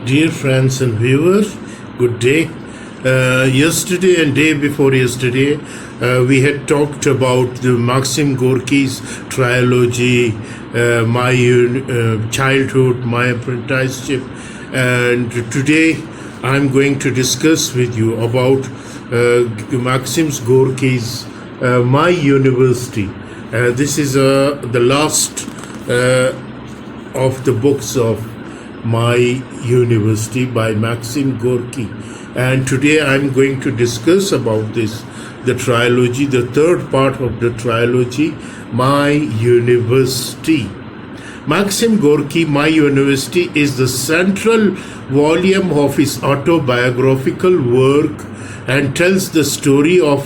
Dear friends and viewers, good day. Yesterday and day before yesterday, we had talked about the Maxim Gorky's trilogy, My Childhood, My Apprenticeship, and today I'm going to discuss with you about Maxim Gorky's My University. This is the last of the books of My University by Maxim Gorky, and today I'm going to discuss about the trilogy, the third part of the trilogy, My University. Maxim Gorky, My University is the central volume of his autobiographical work and tells the story of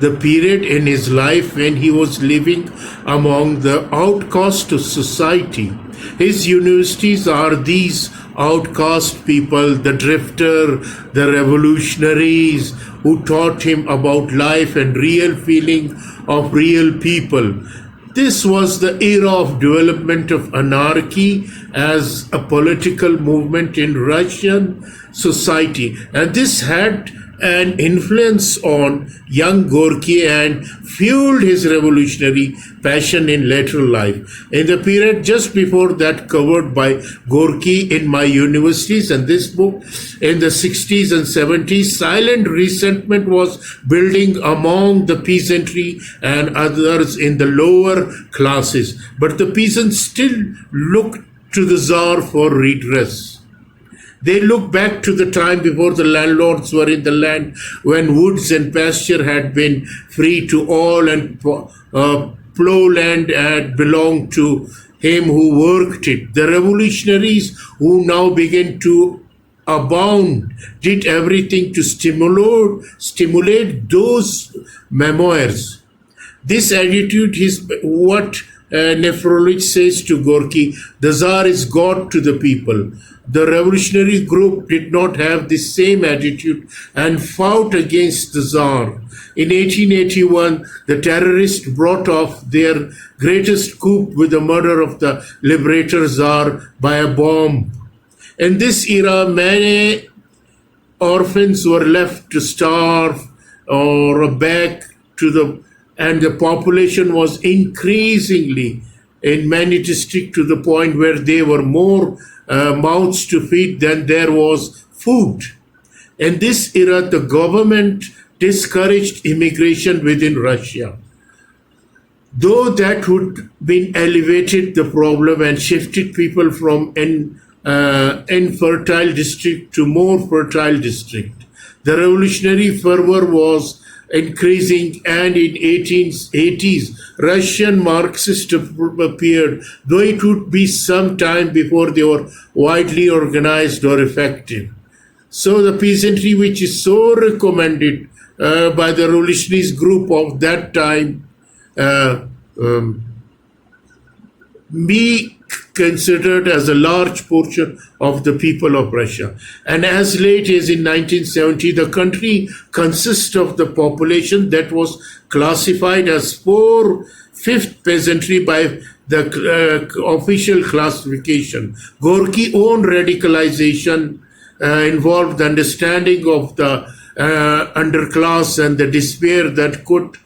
the period in his life when he was living among the outcasts of society. His universities are these outcast people, the drifter, the revolutionaries who taught him about life and real feeling of real people. This was the era of development of anarchy as a political movement in Russian society, and this had an influence on young Gorky and fueled his revolutionary passion in later life. In the period just before that covered by Gorky in My Universities and this book, in the 60s and 70s, silent resentment was building among the peasantry and others in the lower classes. But the peasants still looked to the Tsar for redress. They look back to the time before the landlords were in the land, when woods and pasture had been free to all and plough land had belonged to him who worked it. The revolutionaries who now began to abound did everything to stimulate those memoirs. This attitude is what nephrologist says to Gorky: the Tsar is God to the people. The revolutionary group did not have the same attitude and fought against the Tsar. In 1881, the terrorists brought off their greatest coup with the murder of the liberator Tsar by a bomb. In this era, many orphans were left to starve or beg and the population was increasingly in many districts to the point where there were more mouths to feed than there was food. In this era, the government discouraged immigration within Russia. Though that would been elevated the problem and shifted people from infertile district to more fertile district. The revolutionary fervor was increasing, and in 1880s, Russian Marxists appeared, though it would be some time before they were widely organized or effective. So the peasantry, which is so recommended by the revolutionary group of that time, be considered as a large portion of the people of Russia. And as late as in 1970, the country consists of the population that was classified as 4/5 peasantry by the official classification. Gorky's own radicalization involved the understanding of the underclass and the despair that could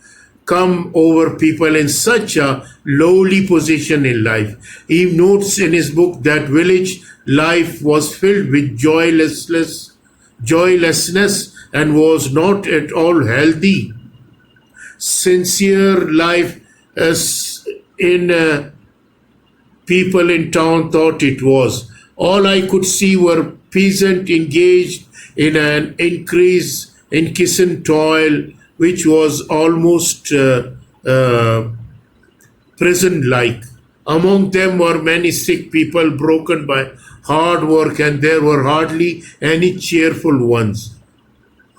come over people in such a lowly position in life. He notes in his book that village life was filled with joylessness and was not at all healthy. Sincere life, as in people in town thought it was. All I could see were peasants engaged in an incessant toil, which was almost prison-like. Among them were many sick people broken by hard work, and there were hardly any cheerful ones.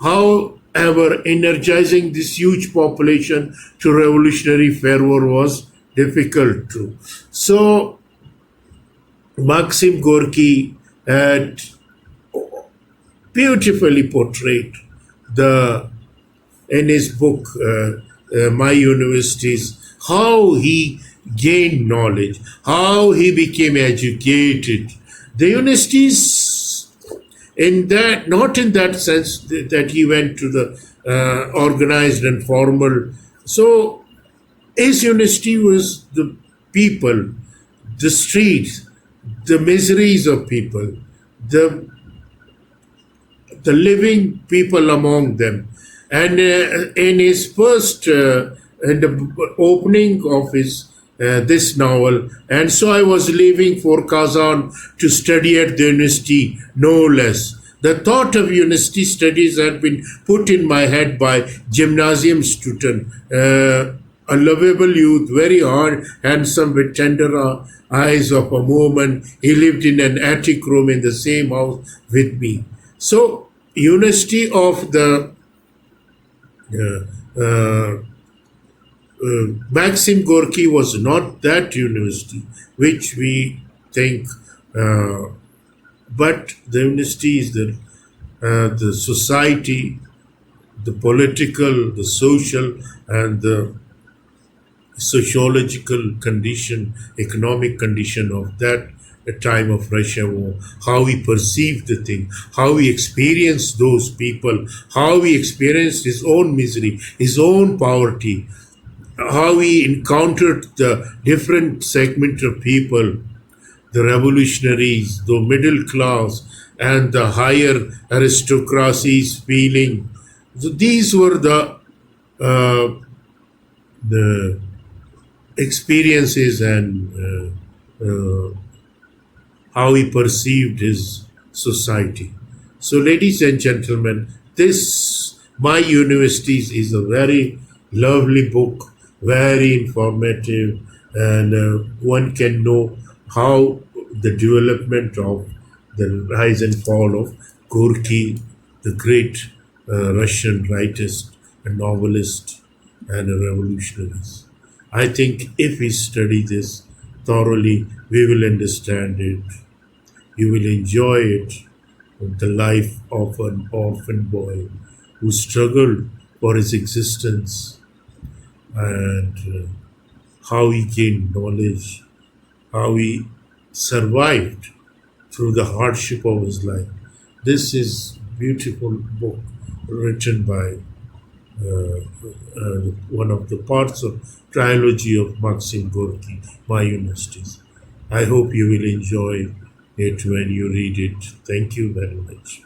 However, energizing this huge population to revolutionary fervor was difficult too. So, Maxim Gorky had beautifully portrayed in his book, My Universities, how he gained knowledge, how he became educated. The universities in that, not in that sense that he went to the organized and formal. So his university was the people, the streets, the miseries of people, the living people among them. And in his first, in the opening of his this novel, and so I was leaving for Kazan to study at the university, no less. The thought of university studies had been put in my head by gymnasium student, a lovable youth, very hard, handsome, with tender eyes of a woman. He lived in an attic room in the same house with me. So, university of the Maxim Gorky was not that university which we think, but the university is the society, the political, the social, and the sociological condition, economic condition of that time of Russia war, how he perceived the thing, how he experienced those people, how he experienced his own misery, his own poverty, how he encountered the different segment of people, the revolutionaries, the middle class, and the higher aristocracy's feeling. So these were the experiences and how he perceived his society. So, ladies and gentlemen, this My Universities is a very lovely book, very informative, and one can know how the development of the rise and fall of Gorky, the great Russian writer, a novelist, and a revolutionary. I think if we study this thoroughly, we will understand it. You will enjoy it, the life of an orphan boy who struggled for his existence, and how he gained knowledge, how he survived through the hardship of his life. This is a beautiful book written by one of the parts of trilogy of Maxim Gorky, My Universities. I hope you will enjoy it when you read it. Thank you very much.